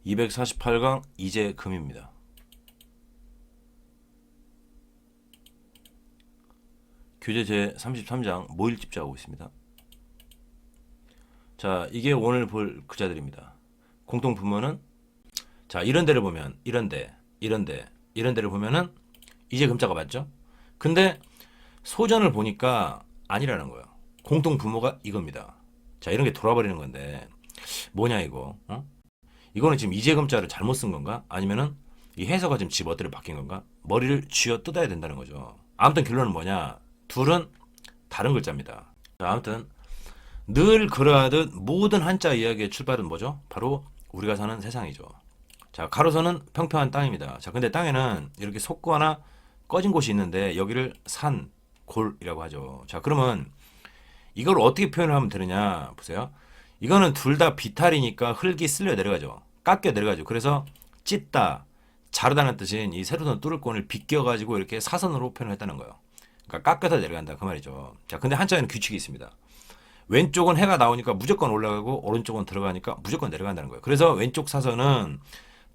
248강 이재금입니다. 교재 제33장 모일집자 하고 있습니다. 자, 이게 오늘 볼 글자들입니다. 공통 분모는 자, 이런 데를 보면 이런 데를 보면은 이재금자가 맞죠? 근데 소전을 보니까 아니라는 거예요. 공통 분모가 이겁니다. 자, 이런 게 돌아버리는 건데 뭐냐 이거? 이거는 지금 이재금자를 잘못 쓴 건가? 아니면은 이 해석가 지금 지 멋대로 바뀐 건가? 머리를 쥐어 뜯어야 된다는 거죠. 아무튼 결론은 뭐냐? 둘은 다른 글자입니다. 자, 아무튼 늘 그러하듯 모든 한자 이야기의 출발은 뭐죠? 바로 우리가 사는 세상이죠. 자, 가로선은 평평한 땅입니다. 자, 근데 땅에는 이렇게 솟거나 꺼진 곳이 있는데 여기를 산, 골이라고 하죠. 자, 그러면 이걸 어떻게 표현을 하면 되느냐? 보세요. 이거는 둘 다 비탈이니까 흙이 쓸려 내려가죠. 깎여 내려가죠. 그래서 찢다, 자르다는 뜻인 이 세로선 뚫을권을 비껴가지고 이렇게 사선으로 표현을 했다는 거예요. 그러니까 깎여서 내려간다 그 말이죠. 자, 근데 한자에는 규칙이 있습니다. 왼쪽은 해가 나오니까 무조건 올라가고 오른쪽은 들어가니까 무조건 내려간다는 거예요. 그래서 왼쪽 사선은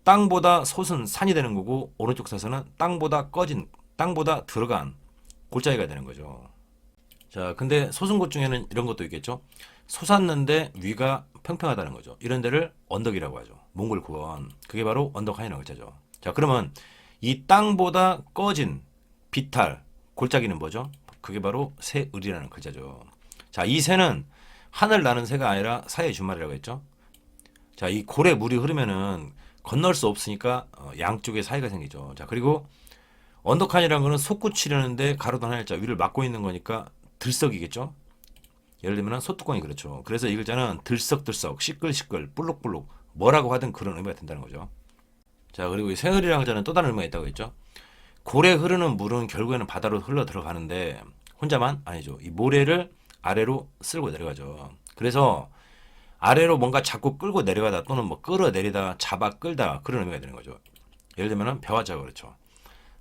땅보다 솟은 산이 되는 거고 오른쪽 사선은 땅보다 꺼진, 땅보다 들어간 골짜기가 되는 거죠. 자, 근데 솟은 곳 중에는 이런 것도 있겠죠. 솟았는데 위가 평평하다는 거죠. 이런 데를 언덕이라고 하죠. 몽골 구원. 그게 바로 언덕하이라는 글자죠. 자, 그러면 이 땅보다 꺼진 비탈 골짜기는 뭐죠? 그게 바로 새을이라는 글자죠. 자, 이 새는 하늘 나는 새가 아니라 사의 준말이라고 했죠. 자, 이 골에 물이 흐르면은 건널 수 없으니까 양쪽에 사이가 생기죠. 자, 그리고 언덕한이라는 거는 솟구치려는데 가로등 하늘자 위를 막고 있는 거니까 들썩이겠죠. 예를 들면 소뚜껑이 그렇죠. 그래서 이 글자는 들썩들썩, 시끌시끌, 볼록볼록 뭐라고 하든 그런 의미가 된다는 거죠. 자, 그리고 이 새을이라는 글자는 또 다른 의미가 있다고 했죠. 골에 흐르는 물은 결국에는 바다로 흘러 들어가는데 혼자만 아니죠. 이 모래를 아래로 쓸고 내려가죠. 그래서 아래로 뭔가 자꾸 끌고 내려가다 또는 뭐 끌어내리다 잡아 끌다 그런 의미가 되는 거죠. 예를 들면 벼와자가 그렇죠.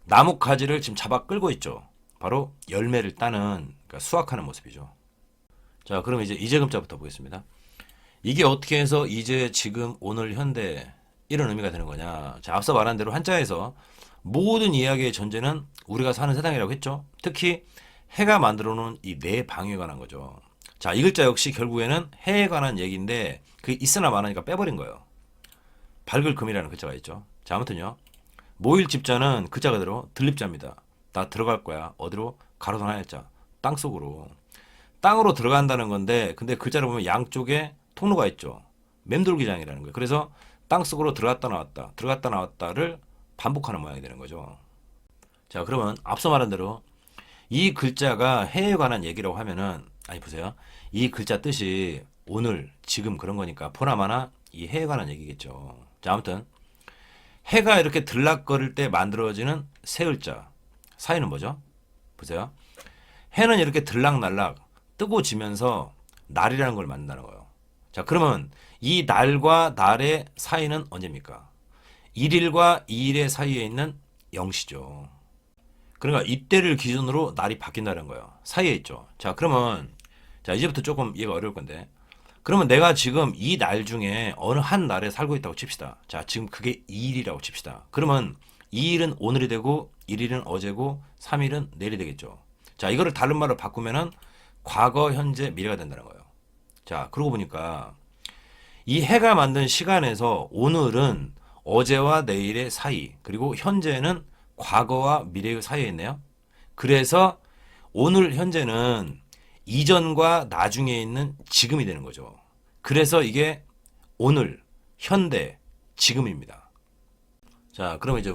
나무 가지를 지금 잡아 끌고 있죠. 바로 열매를 따는 그러니까 수확하는 모습이죠. 자, 그럼 이제 이재금자부터 보겠습니다. 이게 어떻게 해서 이제, 지금, 오늘, 현대 이런 의미가 되는 거냐? 자, 앞서 말한 대로 한자에서 모든 이야기의 전제는 우리가 사는 세상이라고 했죠. 특히 해가 만들어 놓은 이 네 방위에 관한 거죠. 자, 이 글자 역시 결국에는 해에 관한 얘기인데 그게 있으나 마나니까 빼버린 거예요. 밝을 금이라는 글자가 있죠. 자, 아무튼요. 모일 집자는 글자 그대로 들립자입니다. 나 들어갈 거야. 어디로? 가로등 하늘자. 땅속으로. 땅으로 들어간다는 건데 근데 글자를 보면 양쪽에 통로가 있죠. 맴돌기장이라는 거예요. 그래서 땅속으로 들어갔다 나왔다. 들어갔다 나왔다를 반복하는 모양이 되는 거죠. 자, 그러면 앞서 말한 대로 이 글자가 해에 관한 얘기라고 하면은 아니 보세요. 이 글자 뜻이 오늘, 지금 그런 거니까 보나마나 이 해에 관한 얘기겠죠. 자, 아무튼 해가 이렇게 들락거릴 때 만들어지는 새을자 사이는 뭐죠? 보세요. 해는 이렇게 들락날락 뜨고 지면서 날이라는 걸 만든다는 거예요. 자, 그러면 이 날과 날의 사이는 언제입니까? 1일과 2일의 사이에 있는 0시죠. 그러니까 이때를 기준으로 날이 바뀐다는 거예요. 사이에 있죠. 자, 그러면 자, 이제부터 조금 이해가 어려울 건데 그러면 내가 지금 이 날 중에 어느 한 날에 살고 있다고 칩시다. 자, 지금 그게 2일이라고 칩시다. 그러면 2일은 오늘이 되고 1일은 어제고 3일은 내일이 되겠죠. 자, 이거를 다른 말로 바꾸면은 과거, 현재, 미래가 된다는 거예요. 자, 그러고 보니까 이 해가 만든 시간에서 오늘은 어제와 내일의 사이, 그리고 현재는 과거와 미래의 사이에 있네요. 그래서 오늘 현재는 이전과 나중에 있는 지금이 되는 거죠. 그래서 이게 오늘, 현대, 지금입니다. 자, 그럼 이제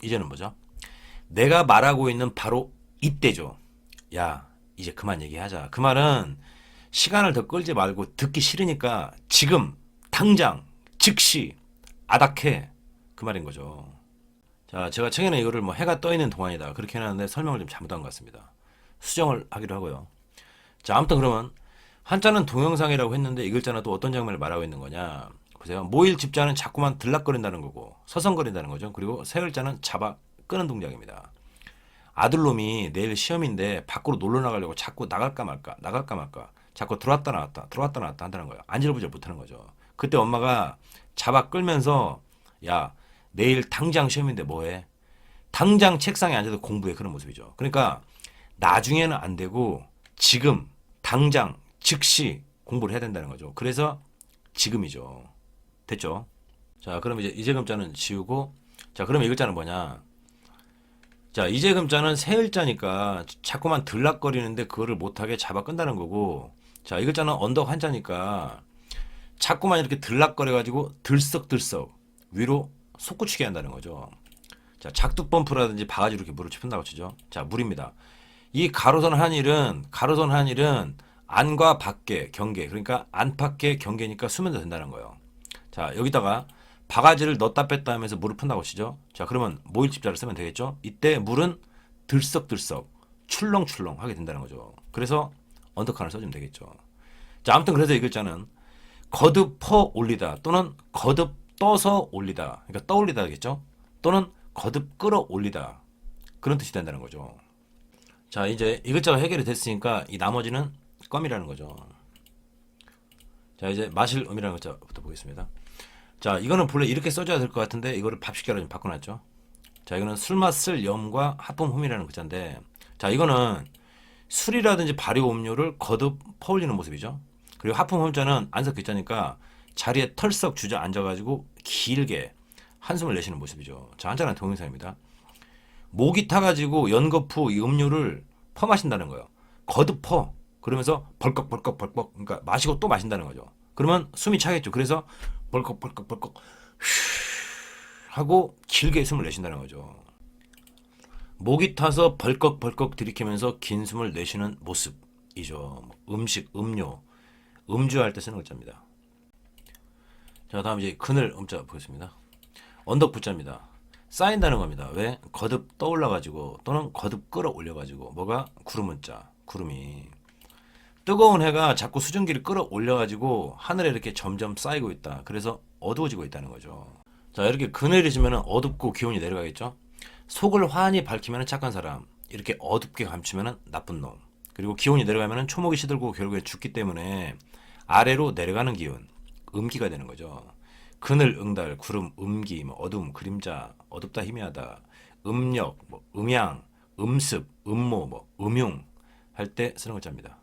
이제는 뭐죠? 내가 말하고 있는 바로 이때죠. 야, 이제 그만 얘기하자. 그 말은 시간을 더 끌지 말고 듣기 싫으니까 지금, 당장, 즉시, 아닥해. 그 말인 거죠. 자, 제가 최근에 이거를 뭐 해가 떠 있는 동안이다. 그렇게 해놨는데 설명을 좀 잘못한 것 같습니다. 수정을 하기로 하고요. 자, 아무튼 그러면 한자는 동영상이라고 했는데 이 글자는 또 어떤 장면을 말하고 있는 거냐. 보세요. 모일 집자는 자꾸만 들락거린다는 거고 서성거린다는 거죠. 그리고 세 글자는 잡아 끄는 동작입니다. 아들놈이 내일 시험인데 밖으로 놀러 나가려고 자꾸 나갈까 말까 나갈까 말까 자꾸 들어왔다 나왔다 들어왔다 나왔다 한다는 거예요. 안절부절 못하는 거죠. 그때 엄마가 잡아 끌면서 야, 내일 당장 시험인데 뭐해? 당장 책상에 앉아서 공부해. 그런 모습이죠. 그러니까 나중에는 안 되고 지금 당장 즉시 공부를 해야 된다는 거죠. 그래서 지금이죠. 됐죠? 자, 그럼 이제 이재금자는 지우고, 자, 그럼 이 글자는 뭐냐? 자, 이재금자는 새 글자니까 자꾸만 들락거리는데 그거를 못하게 잡아 끈다는 거고, 자, 이 글자는 언덕 한자니까 자꾸만 이렇게 들락거려가지고 들썩들썩 위로 솟구치게 한다는 거죠. 자, 작두펌프라든지 바가지로 이렇게 물을 짚은다고 치죠. 자, 물입니다. 이 가로선 한일은 안과 밖의 경계, 그러니까 안팎의 경계니까 수면도 된다는 거예요. 자, 여기다가 바가지를 넣었다 뺐다 하면서 물을 푼다고 치죠. 자, 그러면 모일집자를 쓰면 되겠죠. 이때 물은 들썩들썩 출렁출렁 하게 된다는 거죠. 그래서 언더칸을 써주면 되겠죠. 자, 아무튼 그래서 이 글자는 거듭퍼 올리다 또는 거듭 떠서 올리다, 그러니까 떠올리다 겠죠. 또는 거듭 끌어올리다, 그런 뜻이 된다는 거죠. 자, 이제 이 글자가 해결이 됐으니까 이 나머지는 껌이라는 거죠. 자, 이제 마실 음이라는 글자부터 보겠습니다. 자, 이거는 본래 이렇게 써줘야 될 것 같은데 이거를 밥식자로 좀 바꿔놨죠. 자, 이거는 술 맛을 염과 하품 흠이라는 글자인데, 자, 이거는 술이라든지 발효 음료를 거듭 퍼올리는 모습이죠. 그리고 하품 흠자는 안석 글자니까 자리에 털썩 주저앉아가지고 길게 한숨을 내쉬는 모습이죠. 자, 한자는 동영상입니다. 목이 타가지고 연거푸 이 음료를 퍼 마신다는 거예요. 거듭 퍼. 그러면서 벌컥벌컥벌컥, 그러니까 마시고 또 마신다는 거죠. 그러면 숨이 차겠죠. 그래서 벌컥벌컥벌컥 하고 길게 숨을 내쉰다는 거죠. 목이 타서 벌컥벌컥 들이키면서 긴 숨을 내쉬는 모습이죠. 음식, 음료, 음주할 때 쓰는 글자입니다. 자, 다음 이제 그늘 음자 보겠습니다. 언덕 부자입니다. 쌓인다는 겁니다. 왜? 거듭 떠올라가지고 또는 거듭 끌어올려가지고, 뭐가? 구름 문자, 구름이 뜨거운 해가 자꾸 수증기를 끌어올려가지고 하늘에 이렇게 점점 쌓이고 있다. 그래서 어두워지고 있다는 거죠. 자, 이렇게 그늘이 지면 어둡고 기온이 내려가겠죠. 속을 환히 밝히면 착한 사람, 이렇게 어둡게 감추면 나쁜 놈. 그리고 기온이 내려가면 초목이 시들고 결국에 죽기 때문에 아래로 내려가는 기운, 음기가 되는 거죠. 그늘, 응달, 구름, 음기, 뭐 어둠, 그림자, 어둡다, 희미하다, 음력, 뭐 음양, 음습, 음모, 뭐 음흉 할 때 쓰는 글자입니다.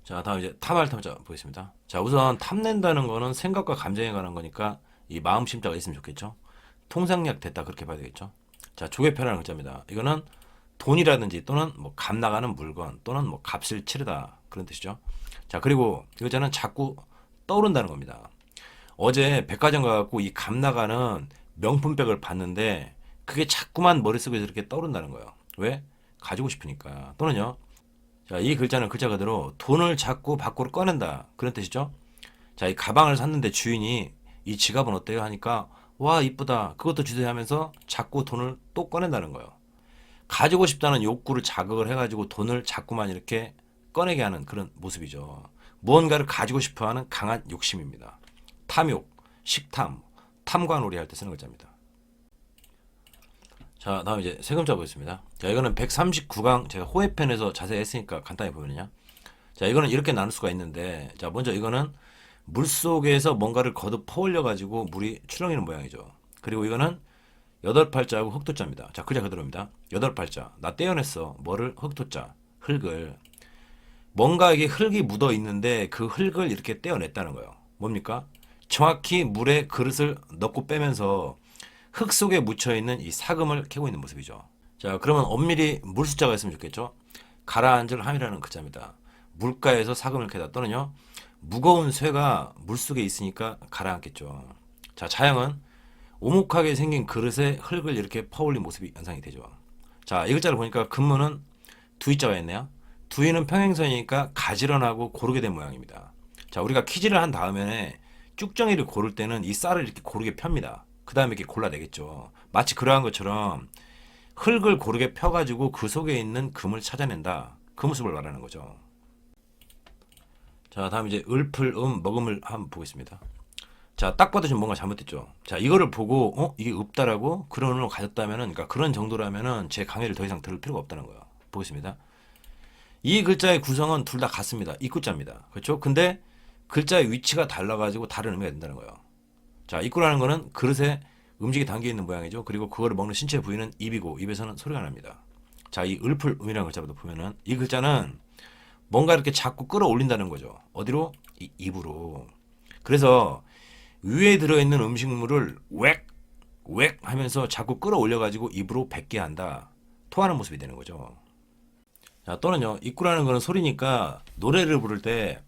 자, 다음 이제 탐할 탐자 보겠습니다. 자, 우선 탐낸다는 거는 생각과 감정에 관한 거니까 이 마음 심자가 있으면 좋겠죠. 통상약 됐다, 그렇게 봐야 되겠죠. 자, 조개표라는 글자입니다. 이거는 돈이라든지 또는 뭐 값 나가는 물건 또는 뭐 값을 치르다, 그런 뜻이죠. 자, 그리고 이 글자는 자꾸 떠오른다는 겁니다. 어제 백화점 가갖고 이 값 나가는 명품백을 봤는데 그게 자꾸만 머릿속에서 이렇게 떠오른다는 거예요. 왜? 가지고 싶으니까. 또는요, 자, 이 글자는 글자 그대로 돈을 자꾸 밖으로 꺼낸다, 그런 뜻이죠. 자, 이 가방을 샀는데 주인이 이 지갑은 어때요? 하니까 와, 이쁘다, 그것도 주세요 하면서 자꾸 돈을 또 꺼낸다는 거예요. 가지고 싶다는 욕구를 자극을 해가지고 돈을 자꾸만 이렇게 꺼내게 하는 그런 모습이죠. 무언가를 가지고 싶어하는 강한 욕심입니다. 탐욕, 식탐, 탐관오리 할 때 쓰는 글자입니다. 자, 다음 이제 세 글자 보겠습니다. 자, 이거는 139강 제가 호해편에서 자세히 했으니까 간단히 보면요. 자, 이거는 이렇게 나눌 수가 있는데, 자, 먼저 이거는 물 속에서 뭔가를 거듭 퍼올려 가지고 물이 출렁이는 모양이죠. 그리고 이거는 여덟 팔자하고 흑토자입니다. 자, 글자 그대로입니다. 여덟 팔자, 나 떼어냈어. 뭐를? 흑토자, 흙을. 뭔가 이게 흙이 묻어 있는데 그 흙을 이렇게 떼어냈다는 거예요. 뭡니까? 정확히 물에 그릇을 넣고 빼면서 흙 속에 묻혀있는 이 사금을 캐고 있는 모습이죠. 자, 그러면 엄밀히 물숫자가 있으면 좋겠죠. 가라앉을 함이라는 글자입니다. 물가에서 사금을 캐다, 또는요, 무거운 쇠가 물속에 있으니까 가라앉겠죠. 자, 자양은 오목하게 생긴 그릇에 흙을 이렇게 퍼올린 모습이 연상이 되죠. 자, 이 글자를 보니까 근무는 두이자가 있네요. 두이는 평행선이니까 가지런하고 고르게 된 모양입니다. 자, 우리가 키질을 한 다음에 쭉정이를 고를 때는 이 쌀을 이렇게 고르게 펴니다. 그 다음에 이렇게 골라내겠죠. 마치 그러한 것처럼 흙을 고르게 펴가지고 그 속에 있는 금을 찾아낸다, 그 모습을 말하는 거죠. 자, 다음 이제 을풀 먹음을 한번 보겠습니다. 자, 딱 봐도 지금 뭔가 잘못됐죠. 자, 이거를 보고 이게 없다라고 그런 의미로 가졌다면은, 그러니까 그런 정도라면은 제 강의를 더 이상 들을 필요가 없다는 거예요. 보겠습니다. 이 글자의 구성은 둘 다 같습니다. 입구자입니다. 그렇죠? 근데 글자의 위치가 달라가지고 다른 의미가 된다는 거예요. 자, 입구라는 거는 그릇에 음식이 담겨 있는 모양이죠. 그리고 그거를 먹는 신체 부위는 입이고 입에서는 소리가 납니다. 자, 이 을풀 음이라는 글자부터 보면은 이 글자는 뭔가 이렇게 자꾸 끌어올린다는 거죠. 어디로? 이 입으로. 그래서 위에 들어있는 음식물을 웩 하면서 자꾸 끌어올려가지고 입으로 뱉게 한다. 토하는 모습이 되는 거죠. 자, 또는요, 입구라는 거는 소리니까 노래를 부를 때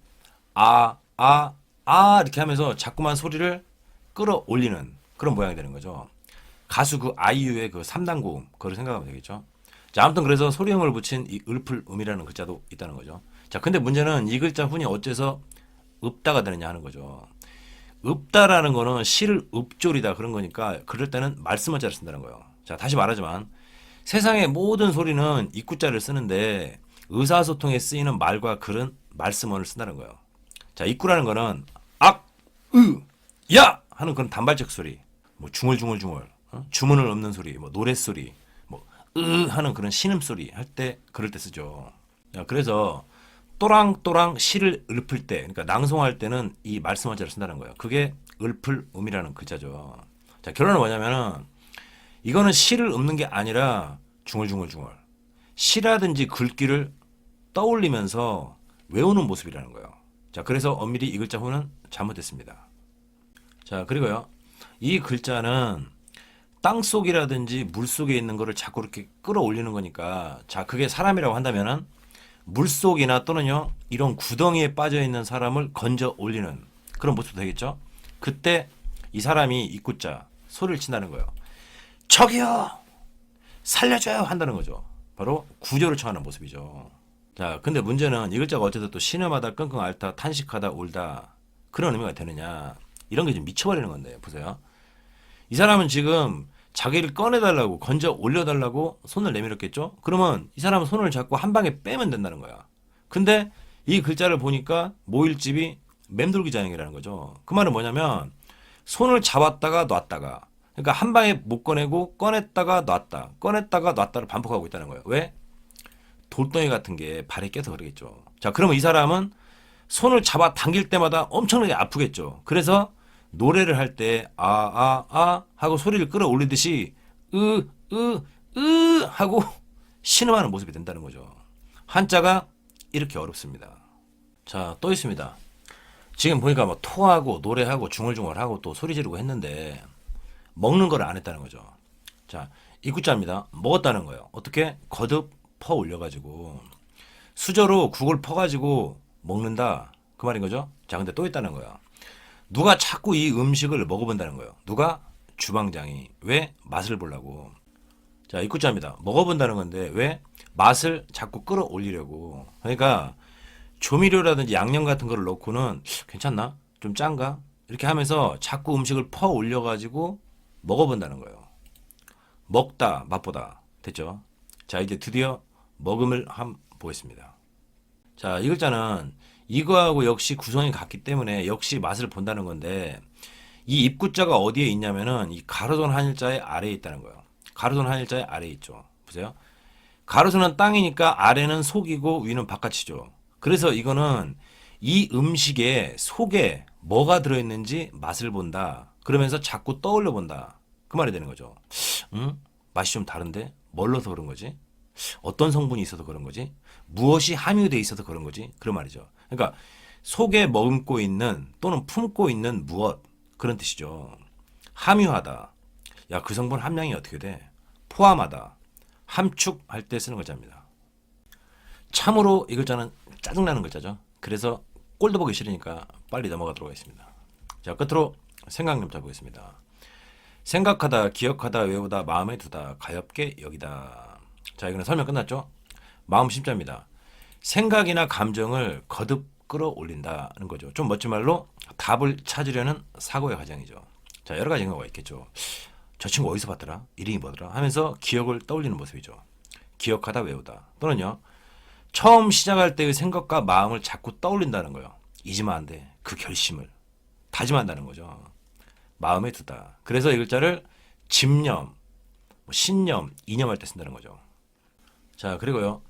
이렇게 하면서 자꾸만 소리를 끌어올리는 그런 모양이 되는 거죠. 가수 그 아이유의 그 3단 고음, 그걸 생각하면 되겠죠. 자, 아무튼 그래서 소리음을 붙인 이 을풀음이라는 글자도 있다는 거죠. 자, 근데 문제는 이 글자 훈이 어째서 읍다가 되느냐 하는 거죠. 읍다라는 거는 시를 읍조리다 그런 거니까 그럴 때는 말씀어자를 쓴다는 거예요. 자, 다시 말하지만 세상의 모든 소리는 입구자를 쓰는데 의사소통에 쓰이는 말과 글은 말씀어를 쓴다는 거예요. 자, 입구라는 거는 야 하는 그런 단발적 소리, 뭐 중얼중얼, 주문을 읊는 소리, 뭐 노랫소리, 뭐 하는 그런 신음소리 할 때 그럴 때 쓰죠. 자, 그래서 또랑또랑 시를 읊을 때, 그러니까 낭송할 때는 이 말씀어자를 쓴다는 거예요. 그게 읊을음이라는 글자죠. 자, 결론은 뭐냐면은 이거는 시를 읊는 게 아니라 중얼중얼 시라든지 글귀를 떠올리면서 외우는 모습이라는 거예요. 자, 그래서 엄밀히 이 글자 후는 잘못됐습니다. 자, 그리고요, 이 글자는 땅속이라든지 물속에 있는 거를 자꾸 이렇게 끌어올리는 거니까, 자, 그게 사람이라고 한다면은 물속이나 또는요 이런 구덩이에 빠져 있는 사람을 건져 올리는 그런 모습도 되겠죠. 그때 이 사람이 입구자 소리를 친다는 거예요. 저기요, 살려줘요 한다는 거죠. 바로 구조를 청하는 모습이죠. 자, 근데 문제는 이 글자가 어쨌든 또 신음하다, 끙끙 앓다, 탄식하다, 울다 그런 의미가 되느냐, 이런 게 좀 미쳐버리는 건데, 보세요. 이 사람은 지금 자기를 꺼내달라고, 건져 올려달라고 손을 내밀었겠죠? 그러면 이 사람은 손을 잡고 한 방에 빼면 된다는 거야. 근데 이 글자를 보니까 모일집이 맴돌기장이라는 거죠. 그 말은 뭐냐면 손을 잡았다가 놨다가, 그러니까 한 방에 못 꺼내고 꺼냈다가 놨다, 꺼냈다가 놨다를 반복하고 있다는 거예요. 왜? 돌덩이 같은 게 발에 껴서 그러겠죠. 자, 그러면 이 사람은 손을 잡아 당길 때마다 엄청나게 아프겠죠. 그래서 노래를 할 때 하고 소리를 끌어올리듯이 하고 신음하는 모습이 된다는 거죠. 한자가 이렇게 어렵습니다. 자, 또 있습니다. 지금 보니까 뭐 토하고 노래하고 중얼중얼하고 또 소리 지르고 했는데 먹는 걸 안 했다는 거죠. 자, 입구자입니다. 먹었다는 거예요. 어떻게? 거듭 퍼 올려가지고 수저로 국을 퍼가지고 먹는다 그 말인 거죠. 자, 근데 또 있다는 거야. 누가 자꾸 이 음식을 먹어본다는 거예요. 누가? 주방장이. 왜? 맛을 보려고. 자, 입구자입니다. 먹어본다는 건데 왜? 맛을 자꾸 끌어올리려고. 그러니까 조미료라든지 양념 같은 거를 넣고는 괜찮나? 좀 짠가? 이렇게 하면서 자꾸 음식을 퍼 올려가지고 먹어본다는 거예요. 먹다, 맛보다. 됐죠? 자, 이제 드디어 먹음을 한번 보겠습니다. 자, 이 글자는 이거하고 역시 구성이 같기 때문에 역시 맛을 본다는 건데, 이 입구자가 어디에 있냐면은 이 가로선 한일자의 아래에 있다는 거예요. 가로선 한일자의 아래에 있죠. 보세요. 가로선은 땅이니까 아래는 속이고 위는 바깥이죠. 그래서 이거는 이 음식의 속에 뭐가 들어있는지 맛을 본다. 그러면서 자꾸 떠올려 본다. 그 말이 되는 거죠. 맛이 좀 다른데? 뭘 넣어서 그런 거지? 어떤 성분이 있어서 그런 거지? 무엇이 함유되어 있어서 그런 거지? 그런 말이죠. 그러니까 속에 머금고 있는 또는 품고 있는 무엇, 그런 뜻이죠. 함유하다. 야, 그 성분 함량이 어떻게 돼? 포함하다. 함축할 때 쓰는 글자입니다. 참으로 이 글자는 짜증나는 글자죠. 그래서 꼴도 보기 싫으니까 빨리 넘어가도록 하겠습니다. 자, 끝으로 생각 좀 해보겠습니다. 생각하다, 기억하다, 외우다, 마음에 두다, 가엾게 여기다. 자, 이거는 설명 끝났죠? 마음 심자입니다. 생각이나 감정을 거듭 끌어올린다는 거죠. 좀 멋진 말로 답을 찾으려는 사고의 과정이죠. 자, 여러 가지 경우가 있겠죠. 저 친구 어디서 봤더라? 이름이 뭐더라? 하면서 기억을 떠올리는 모습이죠. 기억하다, 외우다. 또는요, 처음 시작할 때의 생각과 마음을 자꾸 떠올린다는 거예요. 잊으면 안 돼. 그 결심을 다짐한다는 거죠. 마음에 두다. 그래서 이 글자를 집념, 신념, 이념할 때 쓴다는 거죠. 자, 그리고요,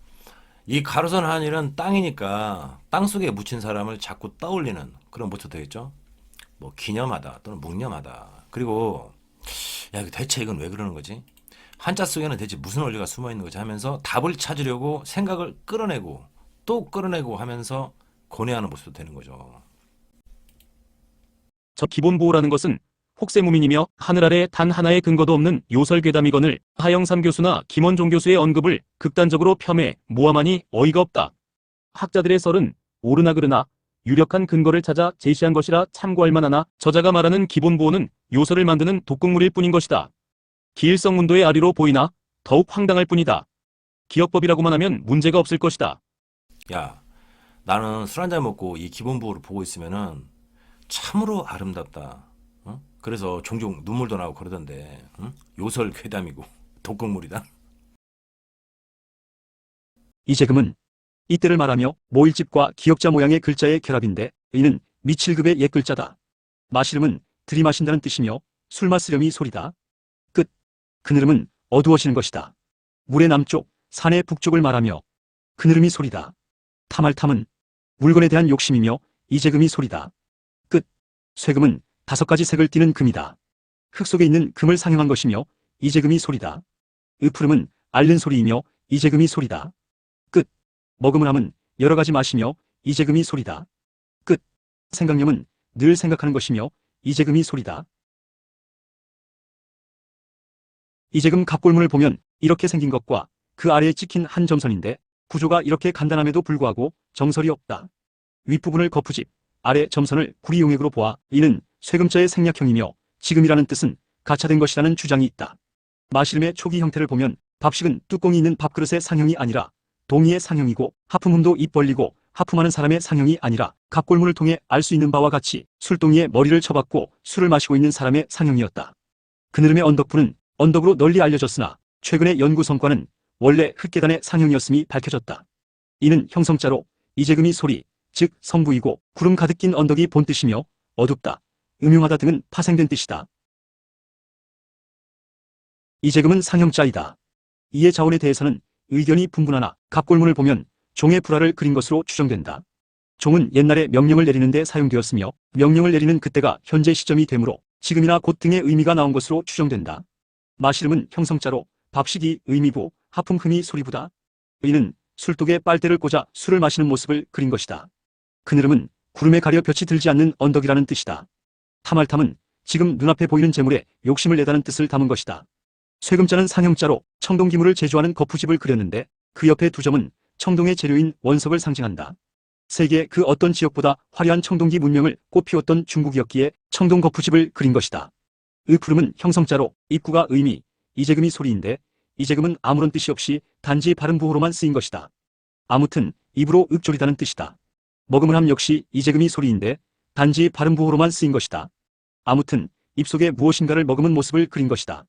이 가로선 하늘은 땅이니까 땅 속에 묻힌 사람을 자꾸 떠올리는 그런 모토 되겠죠. 뭐 기념하다 또는 묵념하다. 그리고 야 대체 이건 왜 그러는 거지? 한자 속에는 대체 무슨 원리가 숨어 있는 거지 하면서 답을 찾으려고 생각을 끌어내고 또 끌어내고 하면서 고뇌하는 모습도 되는 거죠. 저 기본보호라는 것은 혹세무민이며 하늘 아래 단 하나의 근거도 없는 요설괴담이거늘 하영삼 교수나 김원종 교수의 언급을 극단적으로 폄훼 모함하니 어이가 없다. 학자들의 설은 옳으나 그르나 유력한 근거를 찾아 제시한 것이라 참고할 만하나 저자가 말하는 기본보호는 요설을 만드는 독극물일 뿐인 것이다. 기일성문도의 아리로 보이나 더욱 황당할 뿐이다. 기억법이라고만 하면 문제가 없을 것이다. 야, 나는 술 한잔 먹고 이 기본보호를 보고 있으면은 참으로 아름답다. 어? 그래서 종종 눈물도 나고 그러던데 요설 괴담이고 독극물이다. 이재금은 이때를 말하며 모일집과 기역자 모양의 글자의 결합인데 이는 미칠급의 옛 글자다. 마시름은 들이마신다는 뜻이며 술 마시름이 소리다. 끝. 그늘음은 어두워지는 것이다. 물의 남쪽, 산의 북쪽을 말하며 그늘음이 소리다. 탐할탐은 물건에 대한 욕심이며 이재금이 소리다. 끝. 쇠금은 5가지 색을 띠는 금이다. 흙 속에 있는 금을 상용한 것이며 이재금이 소리다. 으푸름은 앓는 소리이며 이재금이 소리다. 끝. 머금을 함은 여러 가지 맛이며 이재금이 소리다. 끝. 생각념은 늘 생각하는 것이며 이재금이 소리다. 이재금 갑골문을 보면 이렇게 생긴 것과 그 아래에 찍힌 한 점선인데 구조가 이렇게 간단함에도 불구하고 정설이 없다. 윗부분을 거푸집, 아래 점선을 구리용액으로 보아 이는 쇠금자의 생략형이며 지금이라는 뜻은 가차된 것이라는 주장이 있다. 마시름의 초기 형태를 보면 밥식은 뚜껑이 있는 밥그릇의 상형이 아니라 동이의 상형이고 하품음도 입 벌리고 하품하는 사람의 상형이 아니라 갑골문을 통해 알 수 있는 바와 같이 술동이에 머리를 쳐박고 술을 마시고 있는 사람의 상형이었다. 그늘음의 언덕부는 언덕으로 널리 알려졌으나 최근의 연구 성과는 원래 흙계단의 상형이었음이 밝혀졌다. 이는 형성자로 이재금이 소리, 즉 성부이고 구름 가득 낀 언덕이 본뜻이며 어둡다, 음흉하다 등은 파생된 뜻이다. 이재금은 상형자이다. 이의 자원에 대해서는 의견이 분분하나 갑골문을 보면 종의 불화를 그린 것으로 추정된다. 종은 옛날에 명령을 내리는 데 사용되었으며 명령을 내리는 그때가 현재 시점이 되므로 지금이나 곧 등의 의미가 나온 것으로 추정된다. 마시름은 형성자로 밥식이 의미부, 하품흠이 소리부다. 이는 술독에 빨대를 꽂아 술을 마시는 모습을 그린 것이다. 그늘음은 구름에 가려 볕이 들지 않는 언덕이라는 뜻이다. 탐할탐은 지금 눈앞에 보이는 재물에 욕심을 내다는 뜻을 담은 것이다. 쇠금자는 상형자로 청동기물을 제조하는 거푸집을 그렸는데 그 옆에 두 점은 청동의 재료인 원석을 상징한다. 세계 그 어떤 지역보다 화려한 청동기 문명을 꽃피웠던 중국이었기에 청동 거푸집을 그린 것이다. 으푸름은 형성자로 입구가 의미, 이재금이 소리인데 이재금은 아무런 뜻이 없이 단지 발음 부호로만 쓰인 것이다. 아무튼 입으로 윽조리다는 뜻이다. 머금을 함 역시 이재금이 소리인데 단지 발음 부호로만 쓰인 것이다. 아무튼 입속에 무엇인가를 머금은 모습을 그린 것이다.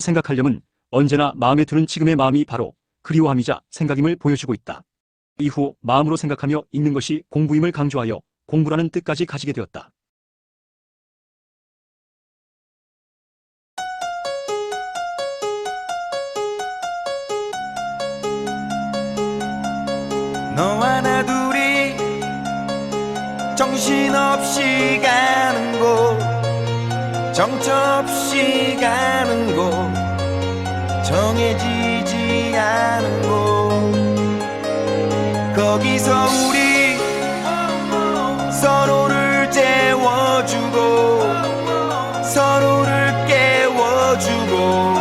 생각하려면 언제나 마음에 드는 지금의 마음이 바로 그리워함이자 생각임을 보여주고 있다. 이후 마음으로 생각하며 읽는 것이 공부임을 강조하여 공부라는 뜻까지 가지게 되었다. 너와 나 둘이 정신없이 가는 곳, 정처없이 가는 곳, 정해지지 않은 곳, 거기서 우리 서로를 재워주고 서로를 깨워주고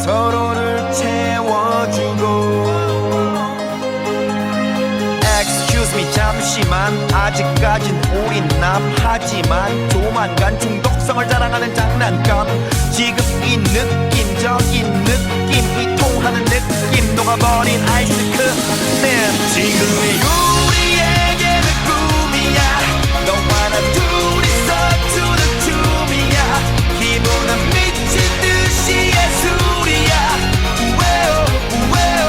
서로를 채워주고. Excuse me 잠시만, 아직까진 우린 남하지만 조만간 중독성을 자랑하는 장난감, 지금 이 느낌 적인 느낌이 통하는 느낌, 녹아버린 아이스크림. 지금의 우리에게는 꿈이야, 너와 나 둘이서 추는 춤이야, 기분은 미친 듯이 예술이야. 우웨오 우웨오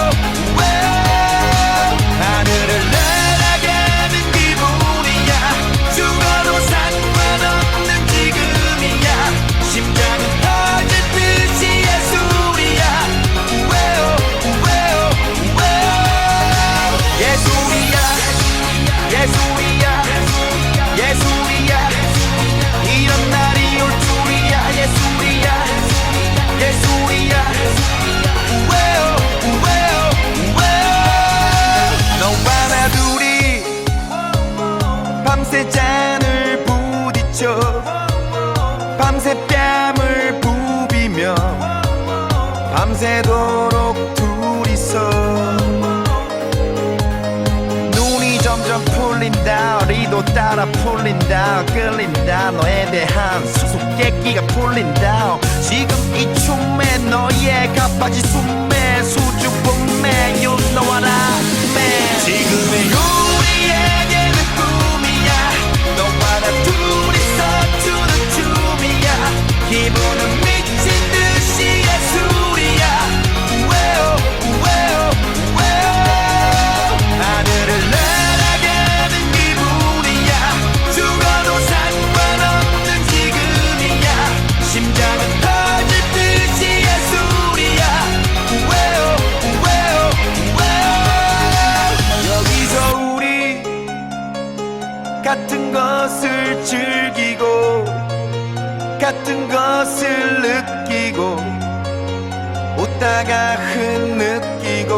우웨오, 하늘을 날아가는 기분이야, 죽어도 상관없는 지금이야, 심장은 터질 듯이 예술이야. 우웨오 우웨오 우웨오. 밤새 뺨을 부비며 밤새도록 둘이서 눈이 점점 풀린다 리도 따라 풀린다 끌린다 너에 대한 수수께끼가 풀린다 지금 이 춤에 너의 가빠지 숨에 수줍음에 You know what I mean 지금의 우리에게는 꿈이야 너와 나 둘이서 추는 춤이야 기분은 미친 듯이 예술이야 우에오 우에오 우에오 하늘을 날아가는 기분이야 죽어도 상관없는 지금이야 심장은 터질 듯이 예술이야 우에오 우에오 우에오 여기서 우리 같은 것을 즐기고 같은 것을 느끼고 웃다가 흐느끼고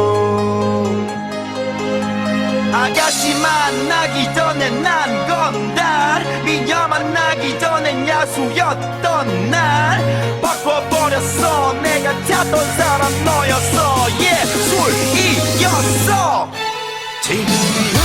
아가씨 만나기 전에 난 건달 미녀 만나기 전엔 야수였던 날 바꿔버렸어 내가 찾던 사람 너였어 예술이었어 지금이